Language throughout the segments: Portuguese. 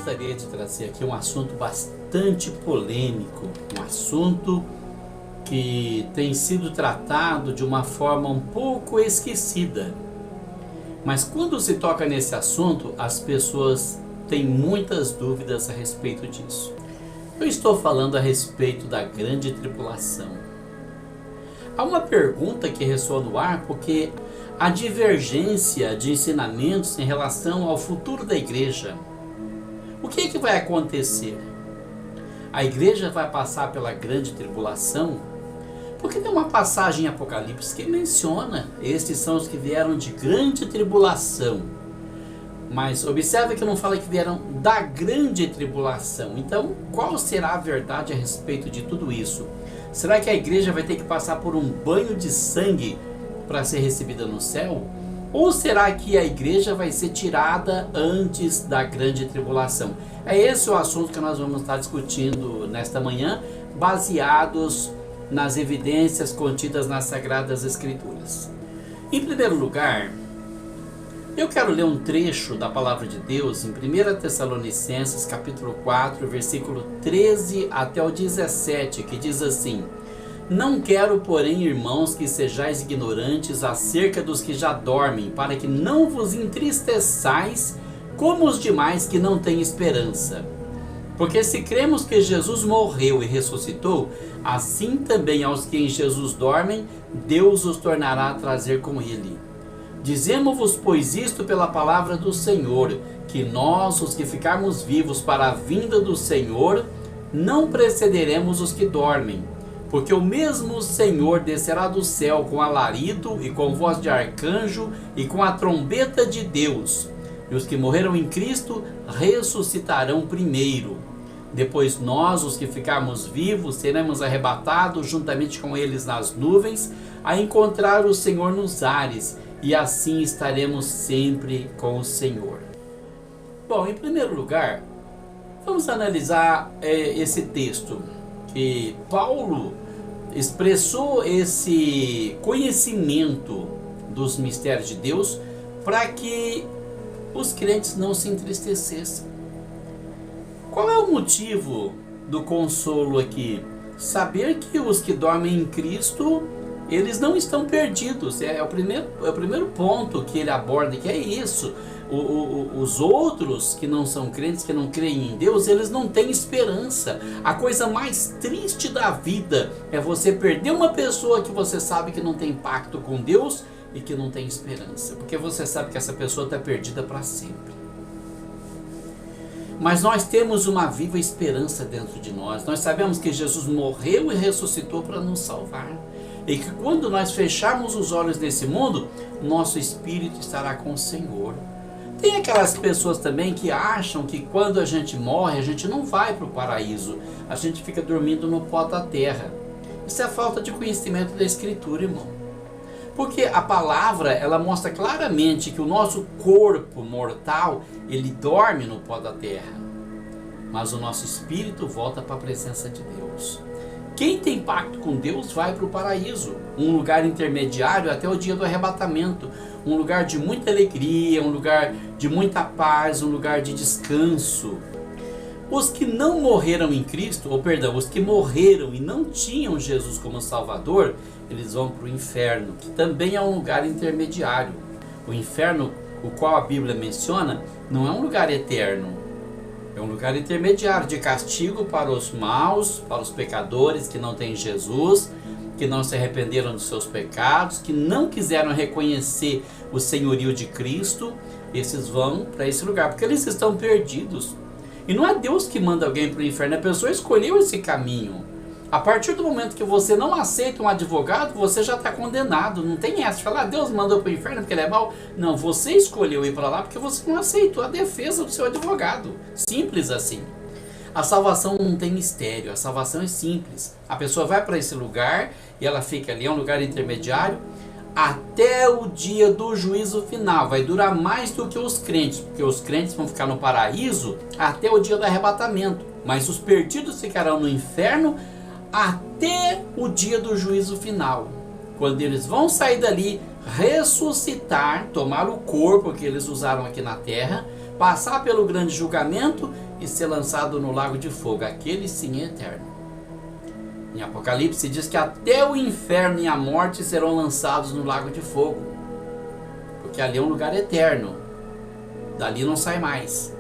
gostaria de trazer aqui um assunto bastante polêmico, um assunto que tem sido tratado de uma forma um pouco esquecida. Mas quando se toca nesse assunto, as pessoas têm muitas dúvidas a respeito disso. Eu estou falando a respeito da grande tribulação. Há uma pergunta que ressoa no ar porque há divergência de ensinamentos em relação ao futuro da igreja. O que é que vai acontecer? A igreja vai passar pela grande tribulação? Porque tem uma passagem em Apocalipse que menciona: estes são os que vieram de grande tribulação. Mas observe que não fala que vieram da grande tribulação. Então, qual será a verdade a respeito de tudo isso? Será que a igreja vai ter que passar por um banho de sangue para ser recebida no céu? Ou será que a igreja vai ser tirada antes da grande tribulação? É esse o assunto que nós vamos estar discutindo nesta manhã, baseados nas evidências contidas nas Sagradas Escrituras. Em primeiro lugar, eu quero ler um trecho da Palavra de Deus em 1 Tessalonicenses capítulo 4, versículo 13 até o 17, que diz assim: Não quero, porém, irmãos, que sejais ignorantes acerca dos que já dormem, para que não vos entristeçais como os demais que não têm esperança. Porque se cremos que Jesus morreu e ressuscitou, assim também aos que em Jesus dormem, Deus os tornará a trazer com ele. Dizemo-vos, pois, isto pela palavra do Senhor, que nós, os que ficarmos vivos para a vinda do Senhor, não precederemos os que dormem. Porque o mesmo Senhor descerá do céu com alarido e com voz de arcanjo e com a trombeta de Deus. E os que morreram em Cristo ressuscitarão primeiro. Depois nós, os que ficarmos vivos, seremos arrebatados juntamente com eles nas nuvens, a encontrar o Senhor nos ares, e assim estaremos sempre com o Senhor. Bom, em primeiro lugar, vamos analisar esse texto, que Paulo expressou esse conhecimento dos mistérios de Deus para que os crentes não se entristecessem. Qual é o motivo do consolo aqui? Saber que os que dormem em Cristo, eles não estão perdidos. É o primeiro ponto que ele aborda, que é isso. Os outros que não são crentes, que não creem em Deus, eles não têm esperança. A coisa mais triste da vida é você perder uma pessoa que você sabe que não tem pacto com Deus e que não tem esperança, porque você sabe que essa pessoa está perdida para sempre. Mas nós temos uma viva esperança dentro de nós. Nós sabemos que Jesus morreu e ressuscitou para nos salvar. E que quando nós fecharmos os olhos nesse mundo, nosso espírito estará com o Senhor. Tem aquelas pessoas também que acham que quando a gente morre, a gente não vai para o paraíso. A gente fica dormindo no pó da terra. Isso é falta de conhecimento da Escritura, irmão. Porque a palavra, ela mostra claramente que o nosso corpo mortal, ele dorme no pó da terra. Mas o nosso espírito volta para a presença de Deus. Quem tem pacto com Deus vai para o paraíso, um lugar intermediário até o dia do arrebatamento, um lugar de muita alegria, um lugar de muita paz, um lugar de descanso. Os que não morreram em Cristo, os que morreram e não tinham Jesus como Salvador, eles vão para o inferno, que também é um lugar intermediário. O inferno, o qual a Bíblia menciona, não é um lugar eterno. É um lugar intermediário de castigo para os maus, para os pecadores que não têm Jesus, que não se arrependeram dos seus pecados, que não quiseram reconhecer o senhorio de Cristo. Esses vão para esse lugar, porque eles estão perdidos. E não é Deus que manda alguém para o inferno, a pessoa escolheu esse caminho. A partir do momento que você não aceita um advogado, você já está condenado. Não tem essa de falar, Deus mandou para o inferno porque ele é mau. Não, você escolheu ir para lá porque você não aceitou a defesa do seu advogado. Simples assim. A salvação não tem mistério, a salvação é simples. A pessoa vai para esse lugar e ela fica ali, é um lugar intermediário, até o dia do juízo final. Vai durar mais do que os crentes, porque os crentes vão ficar no paraíso até o dia do arrebatamento. Mas os perdidos ficarão no inferno até o dia do juízo final, quando eles vão sair dali ressuscitar, tomar o corpo que eles usaram aqui na terra, passar pelo grande julgamento e ser lançado no lago de fogo. Aquele sim é eterno. Em Apocalipse diz que até o inferno e a morte serão lançados no lago de fogo, porque ali é um lugar eterno, dali não sai mais.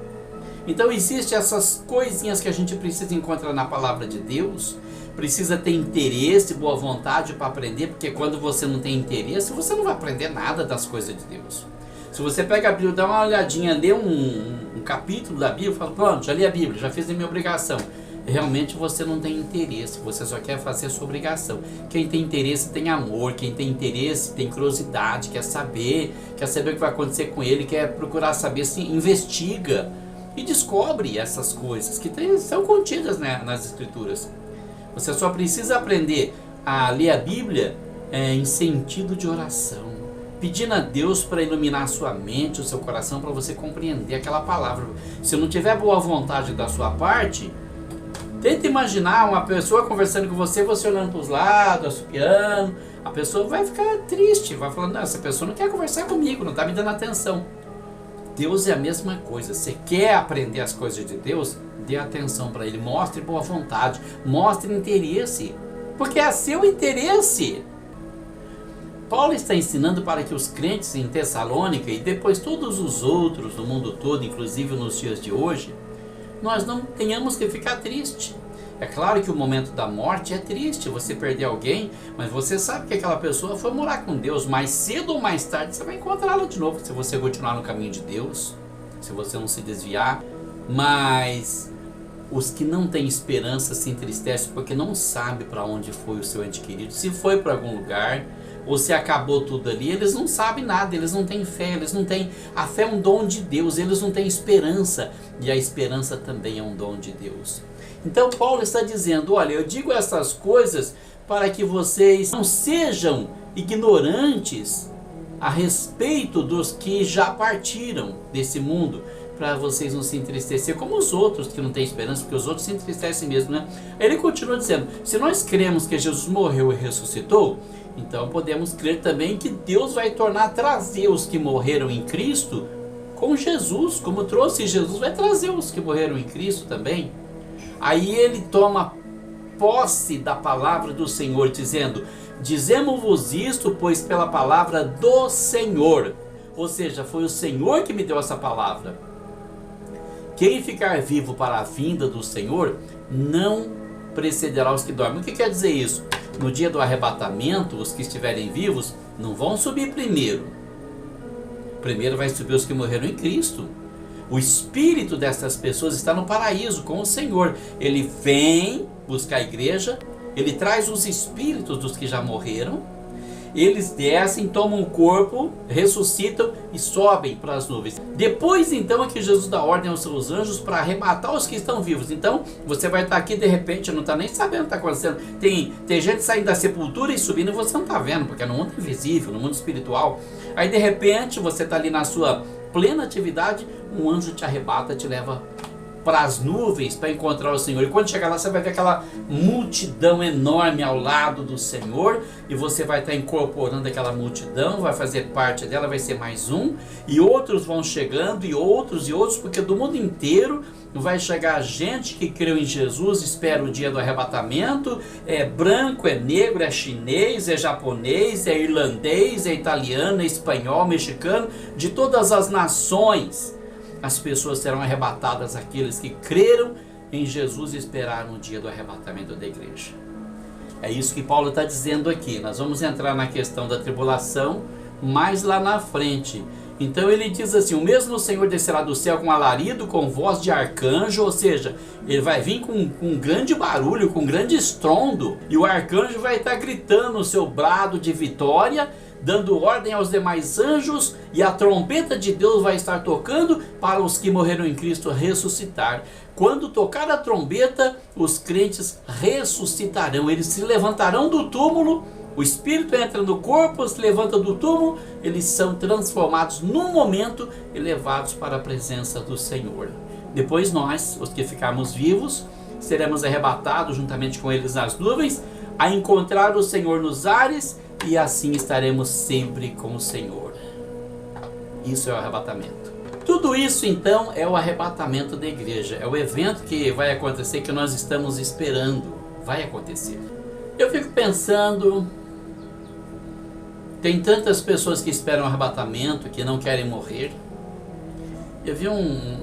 Então existem essas coisinhas que a gente precisa encontrar na palavra de Deus, precisa ter interesse, boa vontade para aprender, porque quando você não tem interesse, você não vai aprender nada das coisas de Deus. Se você pega a Bíblia, dá uma olhadinha, lê um capítulo da Bíblia, fala, pronto, já li a Bíblia, já fiz a minha obrigação. Realmente você não tem interesse, você só quer fazer a sua obrigação. Quem tem interesse tem amor, quem tem interesse tem curiosidade, quer saber o que vai acontecer com ele, quer procurar saber, se investiga e descobre essas coisas que são contidas, né, nas Escrituras. Você só precisa aprender a ler a Bíblia em sentido de oração, pedindo a Deus para iluminar a sua mente, o seu coração, para você compreender aquela palavra. Se não tiver boa vontade da sua parte, tenta imaginar uma pessoa conversando com você, você olhando para os lados, assopiando. A pessoa vai ficar triste, vai falando, não, essa pessoa não quer conversar comigo, não está me dando atenção. Deus é a mesma coisa. Você quer aprender as coisas de Deus? Dê atenção para Ele, mostre boa vontade, mostre interesse, porque é seu interesse. Paulo está ensinando para que os crentes em Tessalônica e depois todos os outros do mundo todo, inclusive nos dias de hoje, nós não tenhamos que ficar triste. É claro que o momento da morte é triste, você perder alguém, mas você sabe que aquela pessoa foi morar com Deus. Mais cedo ou mais tarde você vai encontrá-la de novo, se você continuar no caminho de Deus, se você não se desviar. Mas os que não têm esperança se entristecem porque não sabem para onde foi o seu ente querido, se foi para algum lugar ou se acabou tudo ali. Eles não sabem nada, eles não têm fé, eles não têm... A fé é um dom de Deus, eles não têm esperança, e a esperança também é um dom de Deus. Então Paulo está dizendo, olha, eu digo essas coisas para que vocês não sejam ignorantes a respeito dos que já partiram desse mundo, para vocês não se entristecer como os outros que não têm esperança, porque os outros se entristecem mesmo, né? Ele continua dizendo, se nós cremos que Jesus morreu e ressuscitou, então podemos crer também que Deus vai trazer os que morreram em Cristo com Jesus, como trouxe Jesus, vai trazer os que morreram em Cristo também. Aí ele toma posse da palavra do Senhor, dizendo, dizemos-vos isto, pois pela palavra do Senhor. Ou seja, foi o Senhor que me deu essa palavra. Quem ficar vivo para a vinda do Senhor, não precederá os que dormem. O que quer dizer isso? No dia do arrebatamento, os que estiverem vivos não vão subir primeiro. Primeiro vai subir os que morreram em Cristo. O espírito dessas pessoas está no paraíso com o Senhor. Ele vem buscar a igreja, ele traz os espíritos dos que já morreram, eles descem, tomam o corpo, ressuscitam e sobem para as nuvens. Depois então é que Jesus dá ordem aos seus anjos para arrebatar os que estão vivos. Então você vai estar aqui de repente, não está nem sabendo o que está acontecendo. Tem gente saindo da sepultura e subindo e você não está vendo, porque é no mundo invisível, no mundo espiritual. Aí de repente você está ali na sua plena atividade, um anjo te arrebata, te leva para as nuvens para encontrar o Senhor. E quando chegar lá, você vai ver aquela multidão enorme ao lado do Senhor, e você vai estar incorporando aquela multidão, vai fazer parte dela, vai ser mais um, e outros vão chegando, e outros, porque do mundo inteiro vai chegar gente que creu em Jesus, espera o dia do arrebatamento, é branco, é negro, é chinês, é japonês, é irlandês, é italiano, é espanhol, mexicano, de todas as nações. As pessoas serão arrebatadas, aqueles que creram em Jesus e esperaram o dia do arrebatamento da igreja. É isso que Paulo está dizendo aqui. Nós vamos entrar na questão da tribulação mais lá na frente. Então ele diz assim, o mesmo Senhor descerá do céu com alarido, com voz de arcanjo, ou seja, ele vai vir com um grande barulho, com um grande estrondo, e o arcanjo vai estar gritando o seu brado de vitória, dando ordem aos demais anjos, e a trombeta de Deus vai estar tocando para os que morreram em Cristo ressuscitar. Quando tocar a trombeta, os crentes ressuscitarão, eles se levantarão do túmulo, o espírito entra no corpo, se levanta do túmulo, eles são transformados num momento e levados para a presença do Senhor. Depois nós, os que ficarmos vivos, seremos arrebatados juntamente com eles nas nuvens, a encontrar o Senhor nos ares, e assim estaremos sempre com o Senhor. Isso é o arrebatamento. Tudo isso então é o arrebatamento da igreja. É o evento que vai acontecer, que nós estamos esperando. Vai acontecer. Eu fico pensando, tem tantas pessoas que esperam o arrebatamento, que não querem morrer. Eu vi um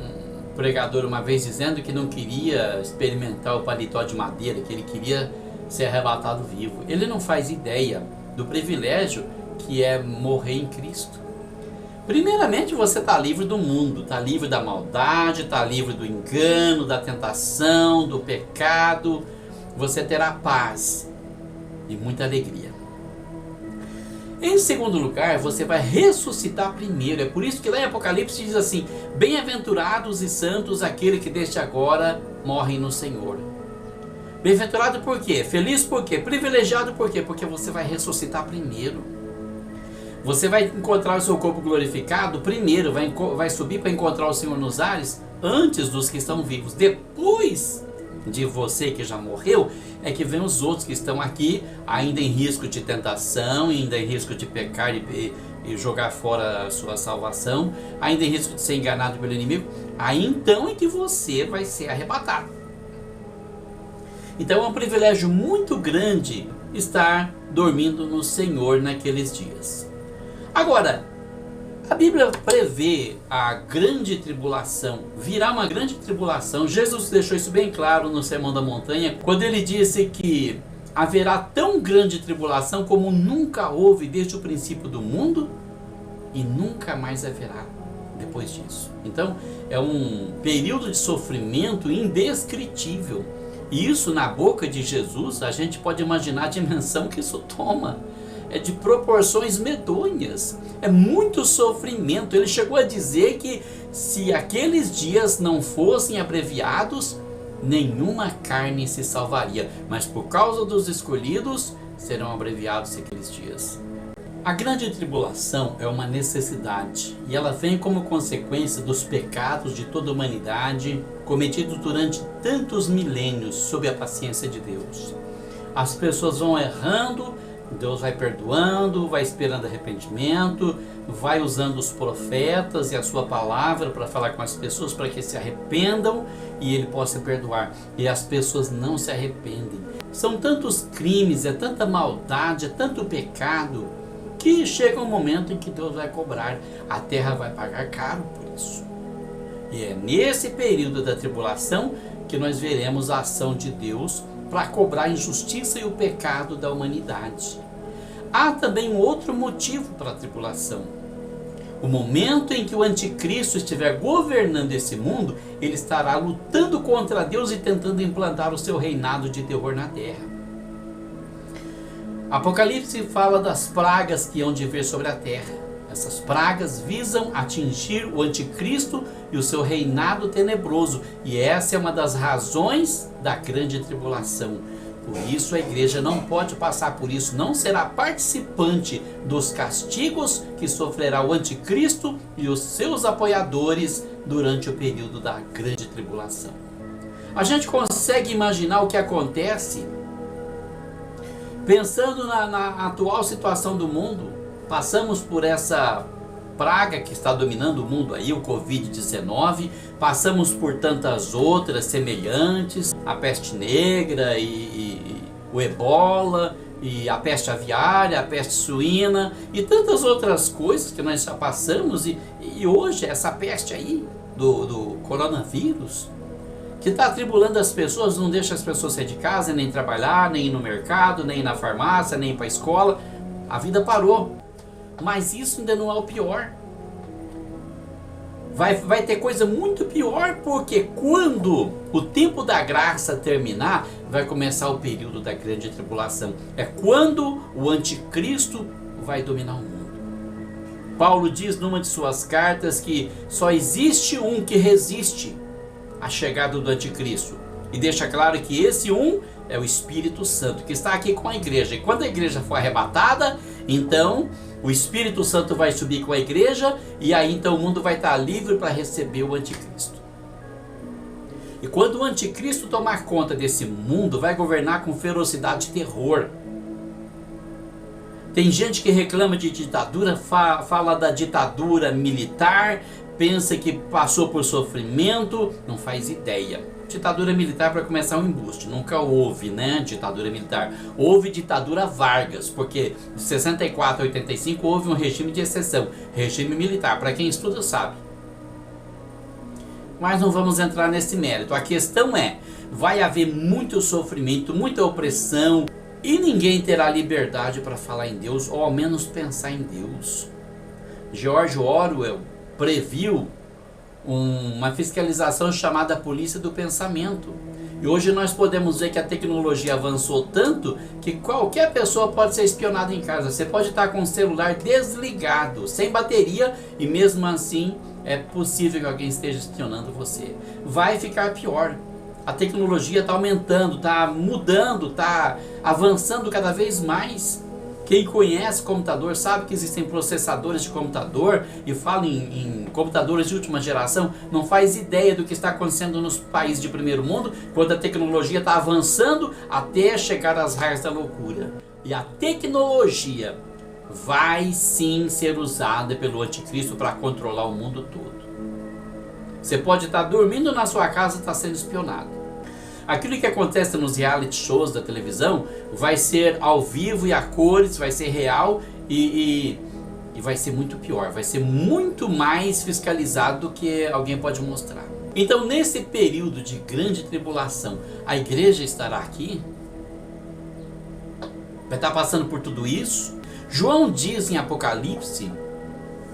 pregador uma vez dizendo que não queria experimentar o paletó de madeira, que ele queria ser arrebatado vivo. Ele não faz ideia do privilégio que é morrer em Cristo. Primeiramente, você está livre do mundo, está livre da maldade, está livre do engano, da tentação, do pecado. Você terá paz e muita alegria. Em segundo lugar, você vai ressuscitar primeiro. É por isso que lá em Apocalipse diz assim: bem-aventurados e santos aquele que desde agora morrem no Senhor. Bem-aventurado por quê? Feliz por quê? Privilegiado por quê? Porque você vai ressuscitar primeiro. Você vai encontrar o seu corpo glorificado primeiro, vai subir para encontrar o Senhor nos ares antes dos que estão vivos. Depois de você que já morreu, é que vem os outros que estão aqui, ainda em risco de tentação, ainda em risco de pecar e jogar fora a sua salvação, ainda em risco de ser enganado pelo inimigo. Aí então é que você vai ser arrebatado. Então é um privilégio muito grande estar dormindo no Senhor naqueles dias. Agora, a Bíblia prevê a grande tribulação, virá uma grande tribulação. Jesus deixou isso bem claro no Sermão da Montanha, quando ele disse que haverá tão grande tribulação como nunca houve desde o princípio do mundo e nunca mais haverá depois disso. Então, é um período de sofrimento indescritível. E isso na boca de Jesus, a gente pode imaginar a dimensão que isso toma. É de proporções medonhas, é muito sofrimento. Ele chegou a dizer que se aqueles dias não fossem abreviados, nenhuma carne se salvaria, mas por causa dos escolhidos, serão abreviados aqueles dias. A grande tribulação é uma necessidade, e ela vem como consequência dos pecados de toda a humanidade, cometidos durante tantos milênios sob a paciência de Deus. As pessoas vão errando, Deus vai perdoando, vai esperando arrependimento, vai usando os profetas e a sua palavra para falar com as pessoas para que se arrependam e Ele possa perdoar. E as pessoas não se arrependem. São tantos crimes, é tanta maldade, é tanto pecado, que chega um momento em que Deus vai cobrar. A terra vai pagar caro por isso. E é nesse período da tribulação que nós veremos a ação de Deus para cobrar a injustiça e o pecado da humanidade. Há também um outro motivo para a tribulação. O momento em que o anticristo estiver governando esse mundo, ele estará lutando contra Deus e tentando implantar o seu reinado de terror na terra. Apocalipse fala das pragas que hão de vir sobre a terra. Essas pragas visam atingir o anticristo e o seu reinado tenebroso. E essa é uma das razões da grande tribulação. Por isso a igreja não pode passar por isso, não será participante dos castigos que sofrerá o anticristo e os seus apoiadores durante o período da grande tribulação. A gente consegue imaginar o que acontece pensando na atual situação do mundo. Passamos por essa praga que está dominando o mundo aí, o Covid-19, passamos por tantas outras semelhantes, a peste negra e o ebola, e a peste aviária, a peste suína e tantas outras coisas que nós já passamos, e hoje essa peste aí do coronavírus, que está atribulando as pessoas, não deixa as pessoas sair de casa, nem trabalhar, nem ir no mercado, nem ir na farmácia, nem ir para a escola. A vida parou. Mas isso ainda não é o pior. Vai ter coisa muito pior, porque quando o tempo da graça terminar, vai começar o período da grande tribulação. É quando o anticristo vai dominar o mundo. Paulo diz numa de suas cartas que só existe um que resiste à chegada do anticristo. E deixa claro que esse um é o Espírito Santo, que está aqui com a igreja. E quando a igreja for arrebatada, então o Espírito Santo vai subir com a igreja, e aí então o mundo vai estar livre para receber o anticristo. E quando o anticristo tomar conta desse mundo, vai governar com ferocidade e terror. Tem gente que reclama de ditadura, fala da ditadura militar, pensa que passou por sofrimento, não faz ideia. Ditadura militar, para começar, um embuste. Nunca houve, né, ditadura militar. Houve ditadura Vargas, porque de 64 a 85 houve um regime de exceção, regime militar. Para quem estuda sabe. Mas não vamos entrar nesse mérito. A questão é, vai haver muito sofrimento, muita opressão, e ninguém terá liberdade para falar em Deus, ou ao menos pensar em Deus. George Orwell previu uma fiscalização chamada Polícia do Pensamento. E hoje nós podemos ver que a tecnologia avançou tanto que qualquer pessoa pode ser espionada em casa. Você pode estar com o celular desligado, sem bateria, e mesmo assim é possível que alguém esteja espionando você. Vai ficar pior. A tecnologia está aumentando, está mudando, está avançando cada vez mais. Quem conhece computador sabe que existem processadores de computador, e fala em computadores de última geração, não faz ideia do que está acontecendo nos países de primeiro mundo, quando a tecnologia está avançando até chegar às raias da loucura. E a tecnologia vai sim ser usada pelo anticristo para controlar o mundo todo. Você pode estar dormindo na sua casa e estar sendo espionado. Aquilo que acontece nos reality shows da televisão vai ser ao vivo e a cores, vai ser real e vai ser muito pior, vai ser muito mais fiscalizado do que alguém pode mostrar. Então, nesse período de grande tribulação, a igreja estará aqui? Vai estar passando por tudo isso? João diz em Apocalipse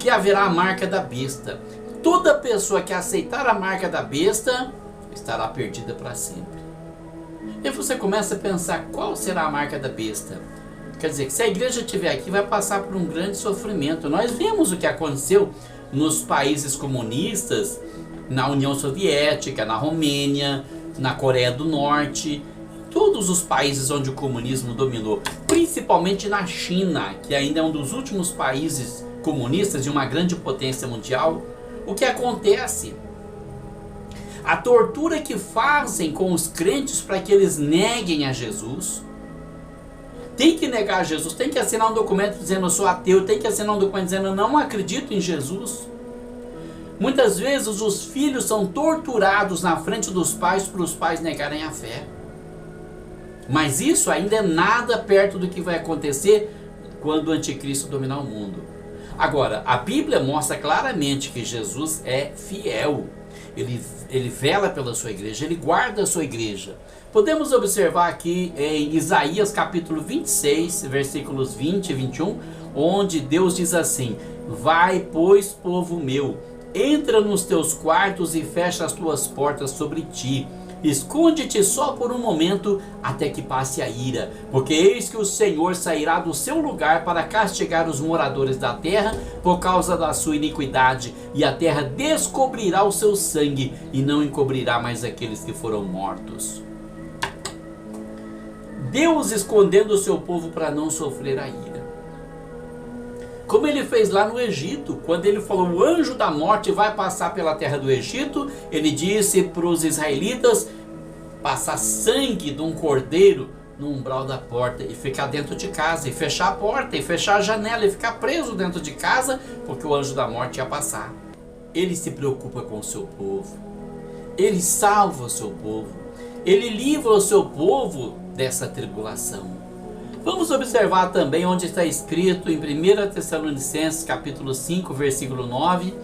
que haverá a marca da besta. Toda pessoa que aceitar a marca da besta estará perdida para sempre. E você começa a pensar, qual será a marca da besta? Quer dizer, que se a igreja estiver aqui, vai passar por um grande sofrimento. Nós vemos o que aconteceu nos países comunistas, na União Soviética, na Romênia, na Coreia do Norte, todos os países onde o comunismo dominou, principalmente na China, que ainda é um dos últimos países comunistas de uma grande potência mundial. O que acontece? A tortura que fazem com os crentes para que eles neguem a Jesus. Tem que negar a Jesus, tem que assinar um documento dizendo eu sou ateu, tem que assinar um documento dizendo eu não acredito em Jesus. Muitas vezes os filhos são torturados na frente dos pais para os pais negarem a fé. Mas isso ainda é nada perto do que vai acontecer quando o anticristo dominar o mundo. Agora, a Bíblia mostra claramente que Jesus é fiel. Ele vela pela sua igreja, ele guarda a sua igreja. Podemos observar aqui em Isaías capítulo 26, versículos 20 e 21, onde Deus diz assim: vai, pois, povo meu, entra nos teus quartos e fecha as tuas portas sobre ti. Esconde-te só por um momento até que passe a ira, porque eis que o Senhor sairá do seu lugar para castigar os moradores da terra por causa da sua iniquidade, e a terra descobrirá o seu sangue e não encobrirá mais aqueles que foram mortos. Deus escondendo o seu povo para não sofrer a ira. Como ele fez lá no Egito, quando ele falou o anjo da morte vai passar pela terra do Egito, ele disse para os israelitas passar sangue de um cordeiro no umbral da porta e ficar dentro de casa, e fechar a porta, e fechar a janela, e ficar preso dentro de casa, porque o anjo da morte ia passar. Ele se preocupa com o seu povo, ele salva o seu povo, ele livra o seu povo dessa tribulação. Vamos observar também onde está escrito em 1 Tessalonicenses capítulo 5, versículo 9,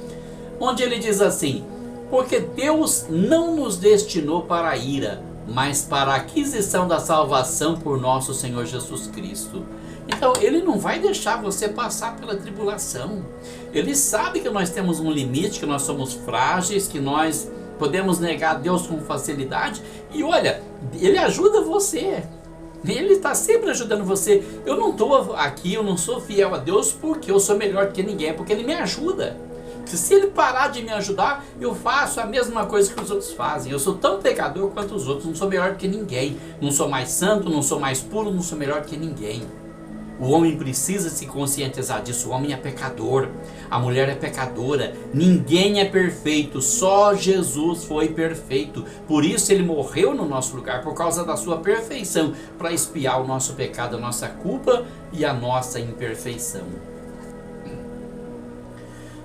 onde ele diz assim: porque Deus não nos destinou para a ira, mas para a aquisição da salvação por nosso Senhor Jesus Cristo. Então ele não vai deixar você passar pela tribulação. Ele sabe que nós temos um limite, que nós somos frágeis, que nós podemos negar a Deus com facilidade. E olha, ele ajuda você. Ele está sempre ajudando você. Eu não estou aqui, eu não sou fiel a Deus porque eu sou melhor do que ninguém, porque Ele me ajuda. Se Ele parar de me ajudar, eu faço a mesma coisa que os outros fazem. Eu sou tão pecador quanto os outros, não sou melhor do que ninguém. Não sou mais santo, não sou mais puro, não sou melhor do que ninguém. O homem precisa se conscientizar disso. O homem é pecador, a mulher é pecadora, ninguém é perfeito, só Jesus foi perfeito. Por isso ele morreu no nosso lugar, por causa da sua perfeição, para expiar o nosso pecado, a nossa culpa e a nossa imperfeição.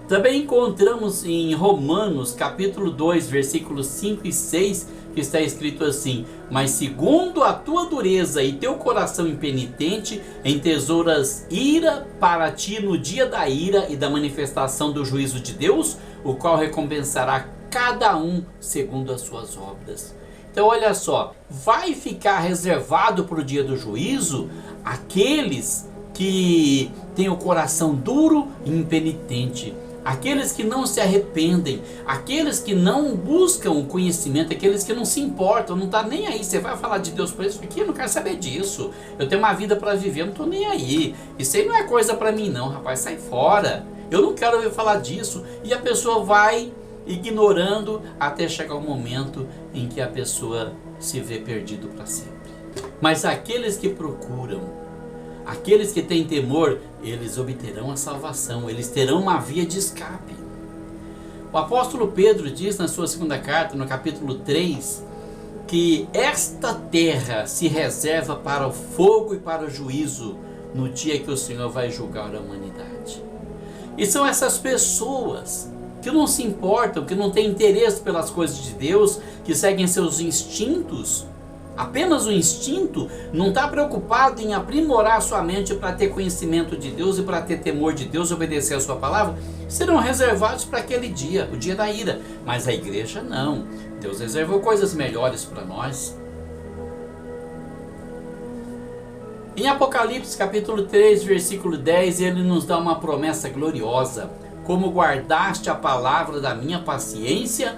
Também encontramos em Romanos capítulo 2, versículos 5 e 6, que está escrito assim: mas segundo a tua dureza e teu coração impenitente, entesouras ira para ti no dia da ira e da manifestação do juízo de Deus, o qual recompensará cada um segundo as suas obras. Então olha só, vai ficar reservado para o dia do juízo aqueles que têm o coração duro e impenitente, aqueles que não se arrependem, aqueles que não buscam o conhecimento, aqueles que não se importam, não está nem aí. Você vai falar de Deus para eles, aqui eu não quero saber disso, eu tenho uma vida para viver, eu não estou nem aí, isso aí não é coisa para mim não, rapaz, sai fora, eu não quero ouvir falar disso. E a pessoa vai ignorando até chegar o momento em que a pessoa se vê perdido para sempre. Mas aqueles que procuram, aqueles que têm temor, eles obterão a salvação, eles terão uma via de escape. O apóstolo Pedro diz na sua segunda carta, no capítulo 3, que esta terra se reserva para o fogo e para o juízo no dia que o Senhor vai julgar a humanidade. E são essas pessoas que não se importam, que não têm interesse pelas coisas de Deus, que seguem seus instintos, apenas o instinto, não está preocupado em aprimorar sua mente para ter conhecimento de Deus e para ter temor de Deus, obedecer a sua palavra, serão reservados para aquele dia, o dia da ira. Mas a igreja não. Deus reservou coisas melhores para nós. Em Apocalipse capítulo 3, versículo 10, ele nos dá uma promessa gloriosa: como guardaste a palavra da minha paciência,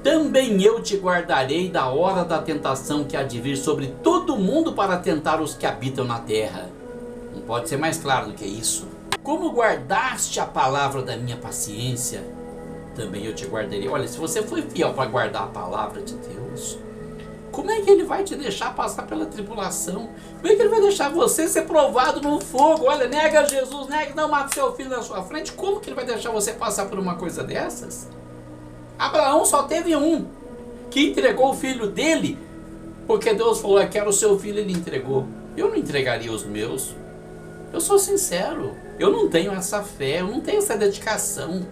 também eu te guardarei da hora da tentação que há de vir sobre todo mundo para tentar os que habitam na terra. Não pode ser mais claro do que isso. Como guardaste a palavra da minha paciência, também eu te guardarei. Olha, se você foi fiel para guardar a palavra de Deus, como é que ele vai te deixar passar pela tribulação? Como é que ele vai deixar você ser provado no fogo? Olha, nega Jesus, nega, não mata seu filho na sua frente. Como que ele vai deixar você passar por uma coisa dessas? Abraão só teve um, que entregou o filho dele, porque Deus falou: eu quero o seu filho, ele entregou. Eu não entregaria os meus. Eu sou sincero, eu não tenho essa fé, eu não tenho essa dedicação.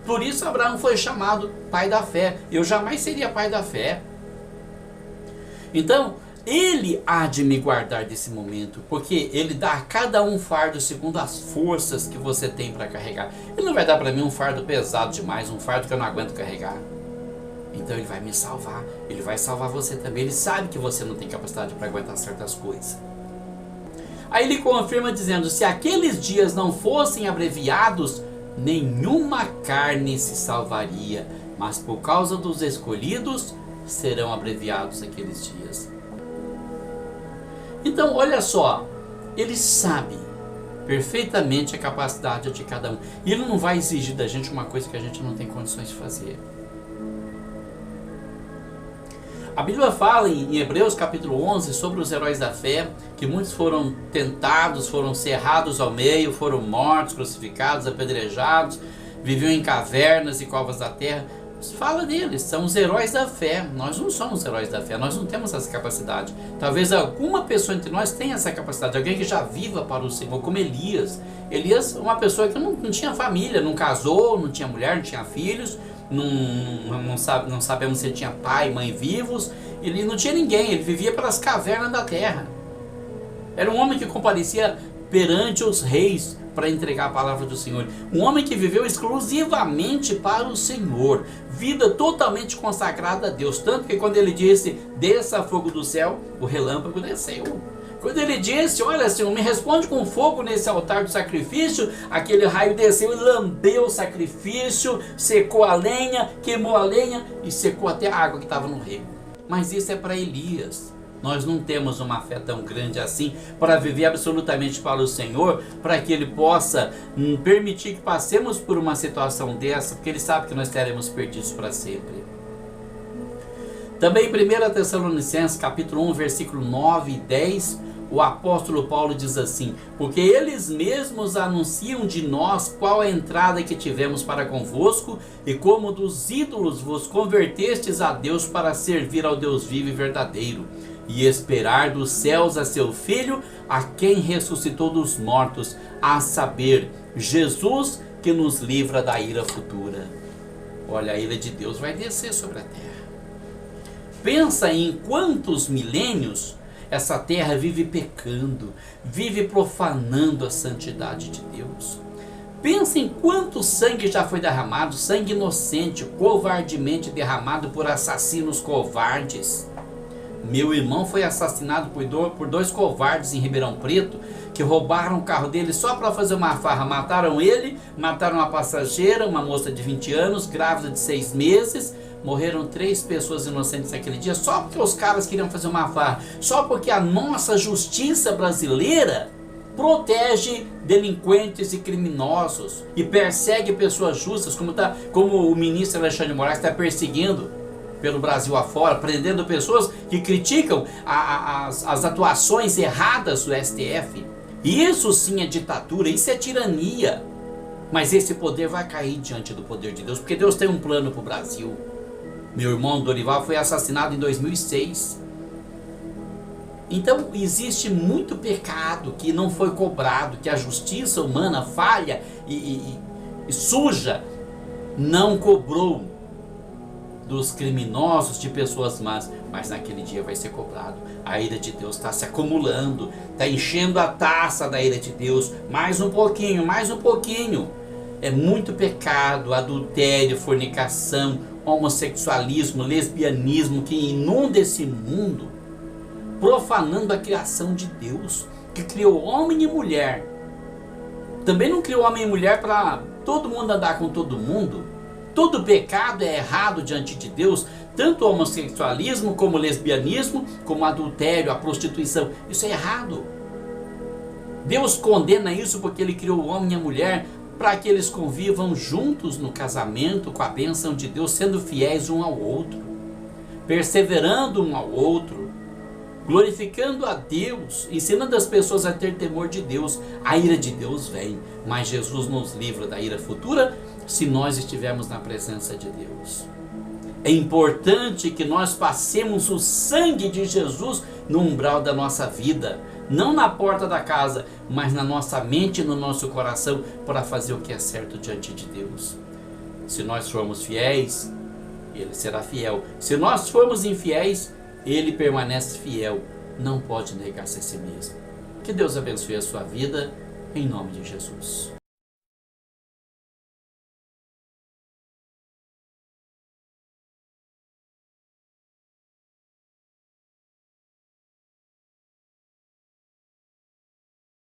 Por isso Abraão foi chamado pai da fé. Eu jamais seria pai da fé. Então, ele há de me guardar desse momento, porque ele dá a cada um fardo segundo as forças que você tem para carregar. Ele não vai dar para mim um fardo pesado demais, um fardo que eu não aguento carregar. Então ele vai me salvar, ele vai salvar você também. Ele sabe que você não tem capacidade para aguentar certas coisas. Aí ele confirma dizendo: se aqueles dias não fossem abreviados, nenhuma carne se salvaria, mas por causa dos escolhidos serão abreviados aqueles dias. Então, olha só, ele sabe perfeitamente a capacidade de cada um. E ele não vai exigir da gente uma coisa que a gente não tem condições de fazer. A Bíblia fala em Hebreus capítulo 11 sobre os heróis da fé, que muitos foram tentados, foram cerrados ao meio, foram mortos, crucificados, apedrejados, viviam em cavernas e covas da terra. Fala deles, são os heróis da fé. Nós não somos heróis da fé, nós não temos essa capacidade. Talvez alguma pessoa entre nós tenha essa capacidade, alguém que já viva para o Senhor, como Elias. Elias, uma pessoa que não tinha família, não casou, não tinha mulher, não tinha filhos, não sabemos se ele tinha pai e mãe vivos, ele não tinha ninguém, ele vivia pelas cavernas da terra. Era um homem que comparecia perante os reis para entregar a palavra do Senhor. Um homem que viveu exclusivamente para o Senhor, vida totalmente consagrada a Deus, tanto que quando ele disse: desça fogo do céu, o relâmpago desceu. Quando ele disse: olha, Senhor, me responde com fogo nesse altar do sacrifício, aquele raio desceu e lambeu o sacrifício, secou a lenha, queimou a lenha e secou até a água que estava no rego. Mas isso é para Elias. Nós não temos uma fé tão grande assim para viver absolutamente para o Senhor, para que Ele possa permitir que passemos por uma situação dessa, porque Ele sabe que nós estaremos perdidos para sempre. Também em 1 Tessalonicenses capítulo 1, versículo 9 e 10, o apóstolo Paulo diz assim: porque eles mesmos anunciam de nós qual a entrada que tivemos para convosco, e como dos ídolos vos convertestes a Deus para servir ao Deus vivo e verdadeiro, e esperar dos céus a seu Filho, a quem ressuscitou dos mortos, a saber, Jesus, que nos livra da ira futura. Olha, a ira de Deus vai descer sobre a terra. Pensa em quantos milênios essa terra vive pecando, vive profanando a santidade de Deus. Pensa em quanto sangue já foi derramado, sangue inocente, covardemente derramado por assassinos covardes. Meu irmão foi assassinado por dois covardes em Ribeirão Preto, que roubaram o carro dele só para fazer uma farra. Mataram ele, mataram uma passageira, uma moça de 20 anos, grávida de 6 meses. Morreram 3 pessoas inocentes naquele dia, só porque os caras queriam fazer uma farra. Só porque a nossa justiça brasileira protege delinquentes e criminosos e persegue pessoas justas, como o ministro Alexandre de Moraes está perseguindo pelo Brasil afora, prendendo pessoas que criticam as atuações erradas do STF. Isso sim é ditadura, isso é tirania. Mas esse poder vai cair diante do poder de Deus, porque Deus tem um plano para o Brasil. Meu irmão Dorival foi assassinado em 2006. Então existe muito pecado que não foi cobrado, que a justiça humana falha e suja não cobrou dos criminosos, de pessoas más, mas naquele dia vai ser cobrado. A ira de Deus está se acumulando, está enchendo a taça da ira de Deus, mais um pouquinho, mais um pouquinho. É muito pecado, adultério, fornicação, homossexualismo, lesbianismo que inunda esse mundo, profanando a criação de Deus, que criou homem e mulher. Também não criou homem e mulher para todo mundo andar com todo mundo. Todo pecado é errado diante de Deus, tanto o homossexualismo, como o lesbianismo, como o adultério, a prostituição. Isso é errado. Deus condena isso porque Ele criou o homem e a mulher para que eles convivam juntos no casamento com a bênção de Deus, sendo fiéis um ao outro, perseverando um ao outro, glorificando a Deus, ensinando as pessoas a ter temor de Deus. A ira de Deus vem, mas Jesus nos livra da ira futura se nós estivermos na presença de Deus. É importante que nós passemos o sangue de Jesus no umbral da nossa vida, não na porta da casa, mas na nossa mente e no nosso coração, para fazer o que é certo diante de Deus. Se nós formos fiéis, Ele será fiel. Se nós formos infiéis, Ele permanece fiel. Não pode negar-se a si mesmo. Que Deus abençoe a sua vida, em nome de Jesus.